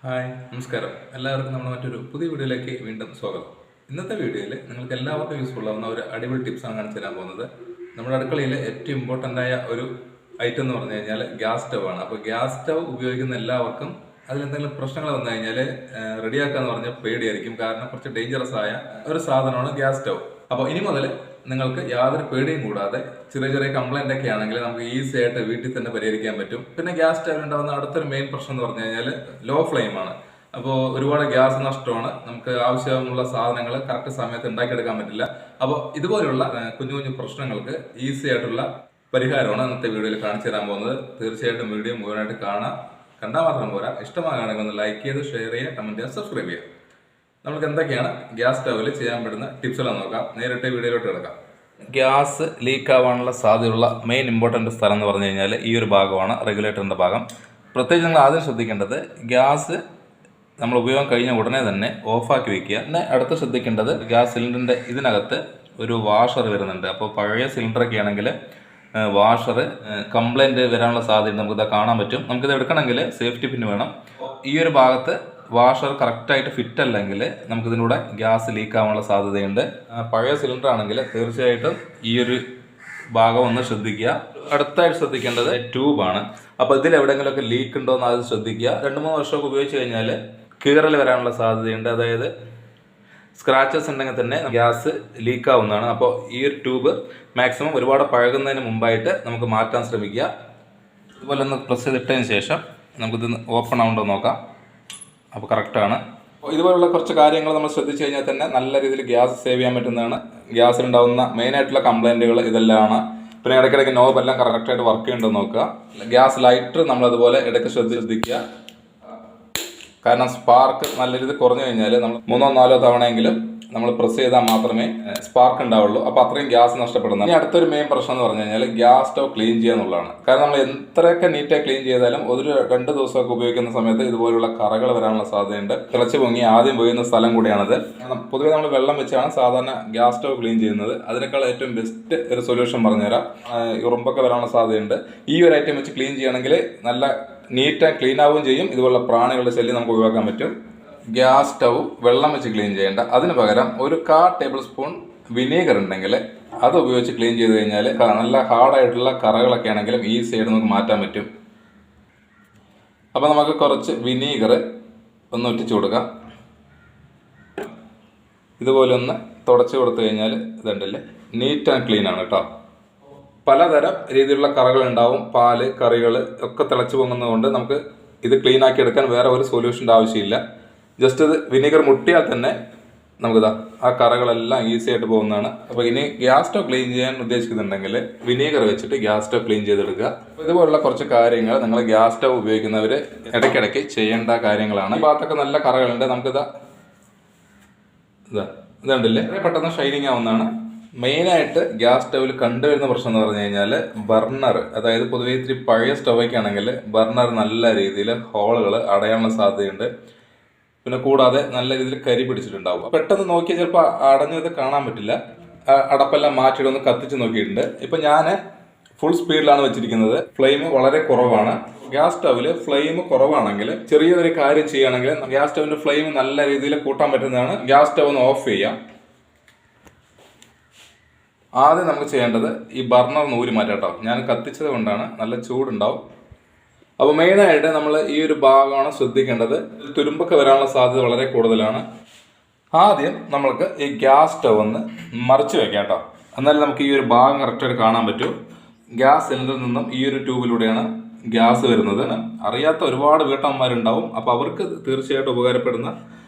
Hi നമസ്കാരം. എല്ലാവർക്കും നമ്മുടെ മറ്റൊരു പുതിയ വീഡിയോയിലേക്ക് വീണ്ടും സ്വാഗതം. ഇന്നത്തെ വീഡിയോയിൽ നിങ്ങൾക്ക് എല്ലാവർക്കും യൂസ്ഫുൾ ആവുന്ന ഒരു അടിപൊളി ടിപ്സാണ് കാണിച്ചു തരാൻ പോകുന്നത്. നമ്മുടെ അടുക്കളയിൽ ഏറ്റവും ഇമ്പോർട്ടൻ്റ് ആയ ഒരു ഐറ്റം എന്ന് പറഞ്ഞു കഴിഞ്ഞാൽ ഗ്യാസ് സ്റ്റവ് ആണ്. അപ്പോൾ ഗ്യാസ് സ്റ്റവ് ഉപയോഗിക്കുന്ന എല്ലാവർക്കും അതിലെന്തെങ്കിലും പ്രശ്നങ്ങൾ വന്നു കഴിഞ്ഞാൽ റെഡിയാക്കുക എന്ന് പറഞ്ഞാൽ പേടിയായിരിക്കും. കാരണം കുറച്ച് ഡേഞ്ചറസ് ആയ ഒരു സാധനമാണ് ഗ്യാസ് സ്റ്റവ്. അപ്പോൾ ഇനി മുതൽ നിങ്ങൾക്ക് യാതൊരു പേടിയും കൂടാതെ ചെറിയ ചെറിയ കംപ്ലൈൻ്റ് ഒക്കെ ആണെങ്കിൽ നമുക്ക് ഈസി ആയിട്ട് വീട്ടിൽ തന്നെ പരിഹരിക്കാൻ പറ്റും. പിന്നെ ഗ്യാസ് സ്റ്റവിൽ ഉണ്ടാകുന്ന അടുത്തൊരു മെയിൻ പ്രശ്നം എന്ന് പറഞ്ഞു കഴിഞ്ഞാൽ ലോ ഫ്ലെയിമാണ്. അപ്പോൾ ഒരുപാട് ഗ്യാസ് നഷ്ടമാണ്. നമുക്ക് ആവശ്യമുള്ള സാധനങ്ങൾ കറക്റ്റ് സമയത്ത് ഉണ്ടാക്കിയെടുക്കാൻ പറ്റില്ല. അപ്പോൾ ഇതുപോലുള്ള കുഞ്ഞു കുഞ്ഞു പ്രശ്നങ്ങൾക്ക് ഈസി ആയിട്ടുള്ള പരിഹാരമാണ് ഇന്നത്തെ വീഡിയോയിൽ കാണിച്ചു തരാൻ പോകുന്നത്. തീർച്ചയായിട്ടും വീഡിയോ മുഴുവനായിട്ട് കണ്ടാൽ മാത്രം പോരാ. ഇഷ്ടമാകുകയാണെങ്കിൽ ഒന്ന് ലൈക്ക് ചെയ്ത് ഷെയർ ചെയ്യുക, കമൻറ്റ് ചെയ്യുക, സബ്സ്ക്രൈബ് ചെയ്യുക. നമുക്ക് എന്തൊക്കെയാണ് ഗ്യാസ് സ്റ്റവിൽ ചെയ്യാൻ പറ്റുന്ന ടിപ്സുകളെന്ന് നോക്കാം. നേരിട്ട് വീഡിയോയിലോട്ട് കിടക്കാം. ഗ്യാസ് ലീക്ക് ആവാനുള്ള സാധ്യതയുള്ള മെയിൻ ഇമ്പോർട്ടൻ്റ് സ്ഥലം എന്ന് പറഞ്ഞു കഴിഞ്ഞാൽ ഈ ഒരു ഭാഗമാണ്, റെഗുലേറ്ററിൻ്റെ ഭാഗം. പ്രത്യേകിച്ച് നിങ്ങൾ ആദ്യം ശ്രദ്ധിക്കേണ്ടത് ഗ്യാസ് നമ്മൾ ഉപയോഗം കഴിഞ്ഞ ഉടനെ തന്നെ ഓഫാക്കി വയ്ക്കുക. പിന്നെ അടുത്ത് ശ്രദ്ധിക്കേണ്ടത് ഗ്യാസ് സിലിണ്ടറിൻ്റെ ഇതിനകത്ത് ഒരു വാഷർ വരുന്നുണ്ട്. അപ്പോൾ പഴയ സിലിണ്ടറൊക്കെ ആണെങ്കിൽ വാഷർ കംപ്ലൈൻറ്റ് വരാനുള്ള സാധ്യത നമുക്കിത് കാണാൻ പറ്റും. നമുക്കിത് എടുക്കണമെങ്കിൽ സേഫ്റ്റി പിൻ വേണം. ഈ ഒരു ഭാഗത്ത് വാഷർ കറക്റ്റായിട്ട് ഫിറ്റ് അല്ലെങ്കിൽ നമുക്കിതിലൂടെ ഗ്യാസ് ലീക്ക് ആവാനുള്ള സാധ്യതയുണ്ട്. പഴയ സിലിണ്ടർ ആണെങ്കിൽ തീർച്ചയായിട്ടും ഈ ഒരു ഭാഗം ഒന്ന് ശ്രദ്ധിക്കുക. അടുത്തായിട്ട് ശ്രദ്ധിക്കേണ്ടത് ട്യൂബാണ്. അപ്പോൾ ഇതിൽ എവിടെയെങ്കിലുമൊക്കെ ലീക്ക് ഉണ്ടോ എന്ന് അത് ശ്രദ്ധിക്കുക. 2-3 വർഷമൊക്കെ ഉപയോഗിച്ച് കഴിഞ്ഞാൽ കീറൽ വരാനുള്ള സാധ്യതയുണ്ട്. അതായത് സ്ക്രാച്ചസ് ഉണ്ടെങ്കിൽ തന്നെ ഗ്യാസ് ലീക്ക് ആവുന്നതാണ്. അപ്പോൾ ഈ ഒരു ട്യൂബ് മാക്സിമം ഒരുപാട് പഴകുന്നതിന് മുമ്പായിട്ട് നമുക്ക് മാറ്റാൻ ശ്രമിക്കുക. ഇതുപോലെ ഒന്ന് പ്രസ് ചെയ്തിട്ടതിന് ശേഷം നമുക്കിത് ഓപ്പൺ ആവുണ്ടോ നോക്കാം. അപ്പോൾ കറക്റ്റാണ്. ഇതുപോലുള്ള കുറച്ച് കാര്യങ്ങൾ നമ്മൾ ശ്രദ്ധിച്ചു കഴിഞ്ഞാൽ തന്നെ നല്ല രീതിയിൽ ഗ്യാസ് സേവ് ചെയ്യാൻ പറ്റുന്നതാണ്. ഗ്യാസിലുണ്ടാവുന്ന മെയിനായിട്ടുള്ള കംപ്ലൈൻറ്റുകൾ ഇതെല്ലാമാണ്. പിന്നെ ഇടയ്ക്കിടയ്ക്ക് നോബെല്ലാം കറക്റ്റായിട്ട് വർക്ക് ചെയ്യുന്നുണ്ടോ നോക്കുക. ഗ്യാസ് ലൈറ്റർ നമ്മളതുപോലെ ഇടയ്ക്ക് ശ്രദ്ധിക്കുക. കാരണം സ്പാർക്ക് നല്ല രീതിയിൽ കുറഞ്ഞു കഴിഞ്ഞാൽ നമ്മൾ 3-4 തവണയെങ്കിലും നമ്മൾ പ്രസ് ചെയ്താൽ മാത്രമേ സ്പാർക്ക് ഉണ്ടാവുള്ളൂ. അപ്പോൾ അത്രയും ഗ്യാസ് നഷ്ടപ്പെടുന്നു. ഇനി അടുത്തൊരു മെയിൻ പ്രശ്നം എന്ന് പറഞ്ഞു കഴിഞ്ഞാൽ ഗ്യാസ് സ്റ്റവ് ക്ലീൻ ചെയ്യുക എന്നുള്ളതാണ്. കാരണം നമ്മൾ എത്രയൊക്കെ നീറ്റായി ക്ലീൻ ചെയ്താലും ഒരു 2 ദിവസമൊക്കെ ഉപയോഗിക്കുന്ന സമയത്ത് ഇതുപോലുള്ള കറകൾ വരാനുള്ള സാധ്യതയുണ്ട്. തിളച്ച് പൊങ്ങി ആദ്യം പോയിരുന്ന സ്ഥലം കൂടിയാണത്. പൊതുവെ നമ്മൾ വെള്ളം വെച്ചാണ് സാധാരണ ഗ്യാസ് സ്റ്റവ് ക്ലീൻ ചെയ്യുന്നത്. അതിനേക്കാൾ ഏറ്റവും ബെസ്റ്റ് ഒരു സൊല്യൂഷൻ പറഞ്ഞുതരാം. ഉറുമ്പൊക്കെ വരാനുള്ള സാധ്യതയുണ്ട്. ഈ ഒരു ഐറ്റം വെച്ച് ക്ലീൻ ചെയ്യണമെങ്കിൽ നല്ല നീറ്റ് ആൻഡ് ക്ലീൻ ആവുകയും ചെയ്യും. ഇതുപോലുള്ള പ്രാണികളുടെ ശല്യം നമുക്ക് ഒഴിവാക്കാൻ പറ്റും. ഗ്യാസ് സ്റ്റൗ വെള്ളം വെച്ച് ക്ലീൻ ചെയ്യേണ്ട. അതിന് പകരം ഒരു 1/4 ടേബിൾ സ്പൂൺ വിനീഗർ ഉണ്ടെങ്കിൽ അത് ഉപയോഗിച്ച് ക്ലീൻ ചെയ്ത് കഴിഞ്ഞാൽ നല്ല ഹാർഡായിട്ടുള്ള കറകളൊക്കെ ആണെങ്കിലും ഈസി ആയിട്ട് നമുക്ക് മാറ്റാൻ പറ്റും. അപ്പോൾ നമുക്ക് കുറച്ച് വിനീഗർ ഒന്ന് ഒറ്റിച്ചു കൊടുക്കാം. ഇതുപോലെ ഒന്ന് തുടച്ച് കൊടുത്തു കഴിഞ്ഞാൽ ഇതുണ്ടല്ലേ, നീറ്റ് ആൻഡ് ക്ലീൻ ആണ് കേട്ടോ. പലതരം രീതിയിലുള്ള കറകൾ ഉണ്ടാവും. പാല്, കറികൾ ഒക്കെ തിളച്ച് പൊങ്ങുന്നതുകൊണ്ട് നമുക്ക് ഇത് ക്ലീൻ ആക്കി എടുക്കാൻ വേറെ ഒരു സൊല്യൂഷൻ്റെ ആവശ്യമില്ല. ജസ്റ്റ് ഇത് വിനീഗർ മുട്ടിയാൽ തന്നെ നമുക്കിതാ ആ കറകളെല്ലാം ഈസി ആയിട്ട് പോകുന്നതാണ്. അപ്പോൾ ഇനി ഗ്യാസ് സ്റ്റവ് ക്ലീൻ ചെയ്യാൻ ഉദ്ദേശിക്കുന്നുണ്ടെങ്കിൽ വിനീഗർ വെച്ചിട്ട് ഗ്യാസ് സ്റ്റവ് ക്ലീൻ ചെയ്തെടുക്കുക. ഇതുപോലുള്ള കുറച്ച് കാര്യങ്ങൾ നിങ്ങൾ ഗ്യാസ് സ്റ്റവ് ഉപയോഗിക്കുന്നവർ ഇടയ്ക്കിടയ്ക്ക് ചെയ്യേണ്ട കാര്യങ്ങളാണ്. ഈ ഭാഗത്തൊക്കെ നല്ല കറകളുണ്ട്. നമുക്കിതാ ഇതുണ്ടല്ലേ, പെട്ടെന്ന് ഷൈനിങ് ആവുന്നതാണ്. മെയിനായിട്ട് ഗ്യാസ് സ്റ്റവിൽ കണ്ടുവരുന്ന പ്രശ്നം എന്ന് പറഞ്ഞു കഴിഞ്ഞാൽ ബർണർ, അതായത് പൊതുവെ ഇത്തിരി പഴയ സ്റ്റവൊക്കെ ആണെങ്കിൽ ബർണർ നല്ല രീതിയിൽ ഹോളുകൾ അടയാനുള്ള സാധ്യതയുണ്ട്. പിന്നെ കൂടാതെ നല്ല രീതിയിൽ കരി പിടിച്ചിട്ടുണ്ടാവും. പെട്ടെന്ന് നോക്കിയാൽ ചിലപ്പോൾ അടഞ്ഞത് കാണാൻ പറ്റില്ല. അടപ്പെല്ലാം മാറ്റിയിട്ട് ഒന്ന് കത്തിച്ച് നോക്കിയിട്ടുണ്ട്. ഇപ്പം ഞാൻ ഫുൾ സ്പീഡിലാണ് വെച്ചിരിക്കുന്നത്. ഫ്ലെയിം വളരെ കുറവാണ്. ഗ്യാസ് സ്റ്റവിൽ ഫ്ലെയിം കുറവാണെങ്കിൽ ചെറിയൊരു കാര്യം ചെയ്യുകയാണെങ്കിൽ ഗ്യാസ് സ്റ്റവിൻ്റെ ഫ്ലെയിം നല്ല രീതിയിൽ കൂട്ടാൻ പറ്റുന്നതാണ്. ഗ്യാസ് സ്റ്റവ് ഒന്ന് ഓഫ് ചെയ്യാം. ആദ്യം നമുക്ക് ചെയ്യേണ്ടത് ഈ ബർണർ ഊരി മാറ്റാം കേട്ടോ. ഞാൻ കത്തിച്ചത് കൊണ്ടാണ്, നല്ല ചൂടുണ്ടാവും. അപ്പോൾ മെയിനായിട്ട് നമ്മൾ ഈ ഒരു ഭാഗമാണ് ശ്രദ്ധിക്കേണ്ടത്. തുരുമ്പൊക്കെ വരാനുള്ള സാധ്യത വളരെ കൂടുതലാണ്. ആദ്യം നമ്മൾക്ക് ഈ ഗ്യാസ് സ്റ്റവ് ഒന്ന് മറിച്ച് വെക്കാം കേട്ടോ. എന്നാലും നമുക്ക് ഈ ഒരു ഭാഗം കറക്റ്റായിട്ട് കാണാൻ പറ്റും. ഗ്യാസ് സിലിണ്ടറിൽ നിന്നും ഈ ഒരു ട്യൂബിലൂടെയാണ് ഗ്യാസ് വരുന്നത്. അറിയാത്ത ഒരുപാട് വീട്ടമ്മമാരുണ്ടാവും. അപ്പോൾ അവർക്ക് തീർച്ചയായിട്ടും ഉപകാരപ്പെടുന്ന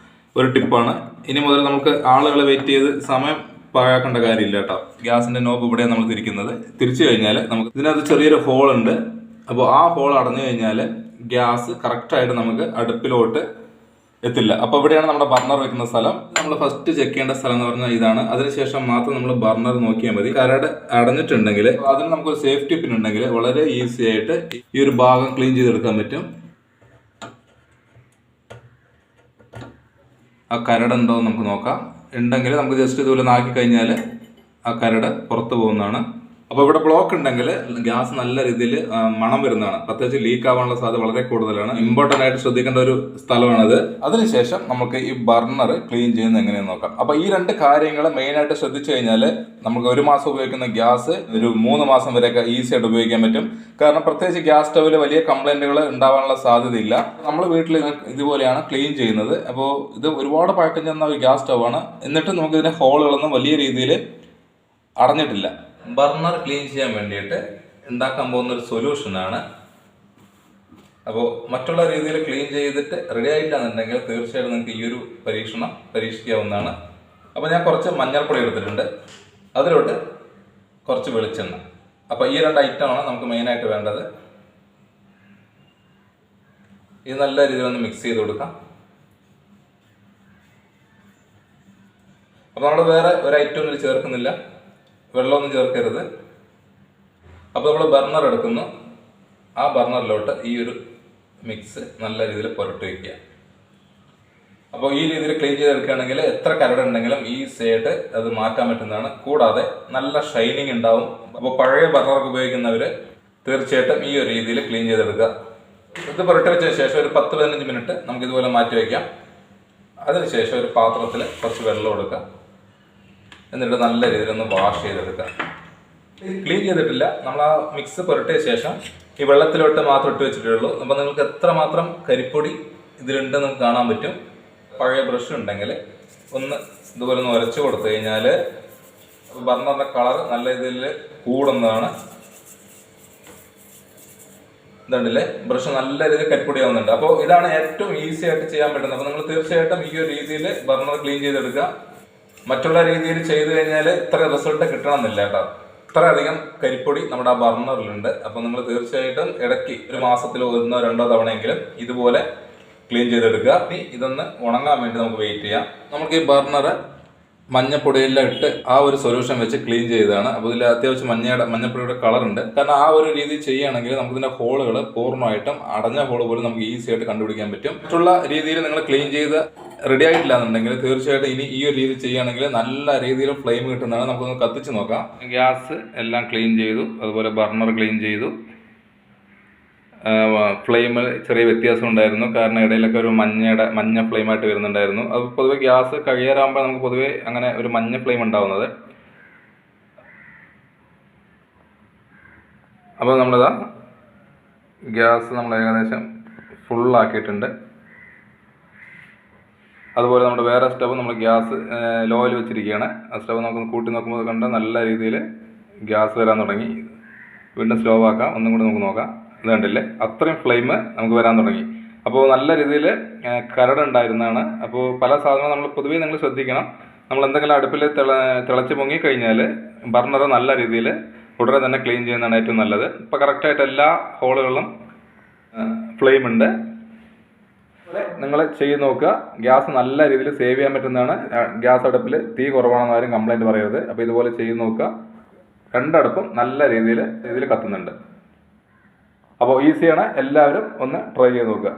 ഒരു ടിപ്പാണ്. ഇനി മുതൽ നമുക്ക് ആളുകളെ വെയിറ്റ് ചെയ്ത് സമയം പാഴാക്കേണ്ട കാര്യമില്ല കേട്ടോ. ഗ്യാസിൻ്റെ നോബ് ഇവിടെയാണ് നമ്മൾ തിരിക്കുന്നത്. തിരിച്ചു കഴിഞ്ഞാൽ നമുക്ക് ഇതിനകത്ത് ചെറിയൊരു ഹോൾ ഉണ്ട്. അപ്പോൾ ആ ഹോൾ അടഞ്ഞു കഴിഞ്ഞാൽ ഗ്യാസ് കറക്റ്റായിട്ട് നമുക്ക് അടുപ്പിലോട്ട് എത്തില്ല. അപ്പോൾ ഇവിടെയാണ് നമ്മുടെ ബർണർ വെക്കുന്ന സ്ഥലം. നമ്മൾ ഫസ്റ്റ് ചെക്ക് ചെയ്യേണ്ട സ്ഥലം എന്ന് പറഞ്ഞാൽ ഇതാണ്. അതിനുശേഷം മാത്രം നമ്മൾ ബർണർ നോക്കിയാൽ മതി. കരട് അടഞ്ഞിട്ടുണ്ടെങ്കിൽ അതിന് നമുക്കൊരു സേഫ്റ്റി പിൻ ഉണ്ടെങ്കിൽ വളരെ ഈസി ആയിട്ട് ഈ ഒരു ഭാഗം ക്ലീൻ ചെയ്തെടുക്കാൻ പറ്റും. ആ കരടുണ്ടോ എന്ന് നമുക്ക് നോക്കാം. ഉണ്ടെങ്കിൽ നമുക്ക് ജസ്റ്റ് ഇതുപോലെ നാക്കി കഴിഞ്ഞാൽ ആ കരട് പുറത്ത് പോകുന്നതാണ്. അപ്പോൾ ഇവിടെ ബ്ലോക്ക് ഉണ്ടെങ്കിൽ ഗ്യാസ് നല്ല രീതിയിൽ മണം വരുന്നതാണ്. പ്രത്യേകിച്ച് ലീക്ക് ആവാനുള്ള സാധ്യത വളരെ കൂടുതലാണ്. ഇമ്പോർട്ടൻ്റ് ആയിട്ട് ശ്രദ്ധിക്കേണ്ട ഒരു സ്ഥലമാണത്. അതിനുശേഷം നമുക്ക് ഈ ബർണർ ക്ലീൻ ചെയ്യുന്നത് എങ്ങനെയെന്ന് നോക്കാം. അപ്പോൾ ഈ രണ്ട് കാര്യങ്ങൾ മെയിനായിട്ട് ശ്രദ്ധിച്ചു കഴിഞ്ഞാൽ നമുക്ക് 1 മാസം ഉപയോഗിക്കുന്ന ഗ്യാസ് ഒരു 3 മാസം വരെയൊക്കെ ഈസി ആയിട്ട് ഉപയോഗിക്കാൻ പറ്റും. കാരണം പ്രത്യേകിച്ച് ഗ്യാസ് സ്റ്റവിൽ വലിയ കംപ്ലൈൻറ്റുകൾ ഉണ്ടാവാനുള്ള സാധ്യതയില്ല. നമ്മൾ വീട്ടിൽ ഇതുപോലെയാണ് ക്ലീൻ ചെയ്യുന്നത്. അപ്പോൾ ഇത് ഒരുപാട് പഴക്കം ചെന്ന ഒരു ഗ്യാസ് സ്റ്റവാണ്. എന്നിട്ട് നമുക്ക് ഇതിൻ്റെ ഹോളുകളൊന്നും വലിയ രീതിയിൽ അടഞ്ഞിട്ടില്ല. ബർണർ ക്ലീൻ ചെയ്യാൻ വേണ്ടിയിട്ട് ഉണ്ടാക്കാൻ പോകുന്ന ഒരു സൊല്യൂഷനാണ്. അപ്പോൾ മറ്റുള്ള രീതിയിൽ ക്ലീൻ ചെയ്തിട്ട് റെഡി ആയില്ല എന്നുണ്ടെങ്കിൽ തീർച്ചയായിട്ടും നിങ്ങൾക്ക് ഈ ഒരു പരീക്ഷണം പരീക്ഷിക്കാവുന്നതാണ്. അപ്പോൾ ഞാൻ കുറച്ച് മഞ്ഞൾപ്പൊടി എടുത്തിട്ടുണ്ട്, അതിലോട്ട് കുറച്ച് വെളിച്ചെണ്ണ. അപ്പോൾ ഈ 2 ഐറ്റമാണ് നമുക്ക് മെയിനായിട്ട് വേണ്ടത്. ഇത് നല്ല രീതിയിൽ ഒന്ന് മിക്സ് ചെയ്ത് കൊടുക്കാം. അപ്പോൾ നമ്മൾ വേറെ ഒരു ഐറ്റം ഒന്നും ചേർക്കുന്നില്ല, വെള്ളമൊന്നും ചേർക്കരുത്. അപ്പോൾ നമ്മൾ ബർണർ എടുക്കുന്നു, ആ ബർണറിലോട്ട് ഈ ഒരു മിക്സ് നല്ല രീതിയിൽ പുരട്ടി വയ്ക്കുക. അപ്പോൾ ഈ രീതിയിൽ ക്ലീൻ ചെയ്തെടുക്കുകയാണെങ്കിൽ എത്ര കരടുണ്ടെങ്കിലും ഈസി ആയിട്ട് അത് മാറ്റാൻ പറ്റുന്നതാണ്. കൂടാതെ നല്ല ഷൈനിങ് ഉണ്ടാവും. അപ്പോൾ പഴയ ബർണർ ഉപയോഗിക്കുന്നവർ തീർച്ചയായിട്ടും ഈ ഒരു രീതിയിൽ ക്ലീൻ ചെയ്തെടുക്കുക. ഇത് പുരട്ടി വെച്ചതിന് ശേഷം ഒരു 10-15 മിനിറ്റ് നമുക്ക് ഇതുപോലെ മാറ്റി വയ്ക്കാം. അതിനുശേഷം ഒരു പാത്രത്തിൽ കുറച്ച് വെള്ളം എടുക്കുക, എന്നിട്ട് നല്ല രീതിയിൽ ഒന്ന് വാഷ് ചെയ്തെടുക്കുക. ക്ലീൻ ചെയ്തിട്ടില്ല, നമ്മൾ ആ മിക്സ് പുരട്ടിയ ശേഷം ഈ വെള്ളത്തിലോട്ട് മാത്രം ഇട്ട് വെച്ചിട്ടുള്ളൂ. അപ്പോൾ നിങ്ങൾക്ക് എത്രമാത്രം കരിപ്പൊടി ഇതിലുണ്ടെന്ന് നമുക്ക് കാണാൻ പറ്റും. പഴയ ബ്രഷ് ഉണ്ടെങ്കിൽ ഒന്ന് ഇതുപോലെ ഒന്ന് ഉരച്ച് കൊടുത്തു കഴിഞ്ഞാൽ ബർണറിൻ്റെ കളർ നല്ല രീതിയിൽ കൂടുന്നതാണ്. ഇതുണ്ടല്ലേ, ബ്രഷ് നല്ല രീതിയിൽ കരിപ്പൊടി ആവുന്നുണ്ട്. അപ്പോൾ ഇതാണ് ഏറ്റവും ഈസി ആയിട്ട് ചെയ്യാൻ പറ്റുന്നത്. അപ്പോൾ നിങ്ങൾ തീർച്ചയായിട്ടും ഈ ഒരു രീതിയിൽ ബർണർ ക്ലീൻ ചെയ്തെടുക്കുക. മറ്റുള്ള രീതിയിൽ ചെയ്തു കഴിഞ്ഞാൽ ഇത്ര റിസൾട്ട് കിട്ടണമെന്നില്ല കേട്ടോ. ഇത്രയധികം കരിപ്പൊടി നമ്മുടെ ആ ബർണറിലുണ്ട്. അപ്പോൾ നിങ്ങൾ തീർച്ചയായിട്ടും ഇടയ്ക്ക് ഒരു മാസത്തിൽ 1-2 തവണയെങ്കിലും ഇതുപോലെ ക്ലീൻ ചെയ്തെടുക്കുക. ഇതൊന്ന് ഉണങ്ങാൻ വേണ്ടി നമുക്ക് വെയിറ്റ് ചെയ്യാം. നമുക്ക് ഈ ബർണർ മഞ്ഞപ്പൊടിയെല്ലാം ഇട്ട് ആ ഒരു സൊല്യൂഷൻ വെച്ച് ക്ലീൻ ചെയ്തതാണ്. അപ്പോൾ ഇതിൽ അത്യാവശ്യം മഞ്ഞപ്പൊടിയുടെ കളറുണ്ട്. കാരണം ആ ഒരു രീതി ചെയ്യുകയാണെങ്കിൽ നമുക്കിതിൻ്റെ ഹോളുകൾ പൂർണ്ണമായിട്ടും അടഞ്ഞ ഹോൾ പോലും നമുക്ക് ഈസി ആയിട്ട് കണ്ടുപിടിക്കാൻ പറ്റും. മറ്റുള്ള രീതിയിൽ നിങ്ങൾ ക്ലീൻ ചെയ്ത് റെഡി ആയിട്ടില്ല എന്നുണ്ടെങ്കിൽ തീർച്ചയായിട്ടും ഇനി ഈ ഒരു രീതി ചെയ്യുകയാണെങ്കിൽ നല്ല രീതിയിൽ ഫ്ലെയിം കിട്ടുന്നതാണ്. നമുക്കൊന്ന് കത്തിച്ച് നോക്കാം. ഗ്യാസ് എല്ലാം ക്ലീൻ ചെയ്തു, അതുപോലെ ബർണർ ക്ലീൻ ചെയ്തു. ഫ്ലെയിമിൽ ചെറിയ വ്യത്യാസം ഉണ്ടായിരുന്നു, കാരണം ഇടയിലൊക്കെ ഒരു മഞ്ഞ ഫ്ലെയിമായിട്ട് വരുന്നുണ്ടായിരുന്നു. അത് പൊതുവെ ഗ്യാസ് കഴിയാറാകുമ്പോൾ നമുക്ക് പൊതുവെ അങ്ങനെ ഒരു മഞ്ഞ ഫ്ലെയിം ഉണ്ടാവുന്നത്. അപ്പോൾ നമ്മളിതാ ഗ്യാസ് നമ്മൾ ഏകദേശം ഫുള്ളാക്കിയിട്ടുണ്ട്. അതുപോലെ നമ്മുടെ വേറെ സ്റ്റവ് നമ്മൾ ഗ്യാസ് ലോയിൽ വെച്ചിരിക്കുകയാണ്. ആ സ്റ്റവ് നമുക്ക് കൂട്ടി നോക്കുമ്പോൾ കണ്ട നല്ല രീതിയിൽ ഗ്യാസ് വരാൻ തുടങ്ങി. വീണ്ടും സ്ലോ ആക്കാം, ഒന്നും കൂടി നമുക്ക് നോക്കാം. ഇത് കണ്ടില്ലേ, അത്രയും ഫ്ലെയിം നമുക്ക് വരാൻ തുടങ്ങി. അപ്പോൾ നല്ല രീതിയിൽ കരടുണ്ടായിരുന്നതാണ്. അപ്പോൾ പല സാധനങ്ങളും നമ്മൾ പൊതുവേ നിങ്ങൾ ശ്രദ്ധിക്കണം. നമ്മൾ എന്തെങ്കിലും അടുപ്പിൽ തിളച്ച് പൊങ്ങിക്കഴിഞ്ഞാൽ ബർണർ നല്ല രീതിയിൽ ഉടനെ തന്നെ ക്ലീൻ ചെയ്യുന്നതാണ് ഏറ്റവും നല്ലത്. ഇപ്പോൾ കറക്റ്റായിട്ട് എല്ലാ ഹോളുകളിലും ഫ്ലെയിം ഉണ്ട്. നിങ്ങൾ ചെയ്ത് നോക്കുക. ഗ്യാസ് നല്ല രീതിയിൽ സേവ് ചെയ്യാൻ പറ്റുന്നതാണ്. ഗ്യാസ് അടുപ്പിൽ തീ കുറവാണെന്ന് ആരും കംപ്ലൈൻറ്റ് പറയരുത്. അപ്പോൾ ഇതുപോലെ ചെയ്ത് നോക്കുക. 2 അടുപ്പും നല്ല രീതിയിൽ കത്തുന്നുണ്ട്. അപ്പോൾ ഈസിയാണ്, എല്ലാവരും ഒന്ന് ട്രൈ ചെയ്ത് നോക്കുക.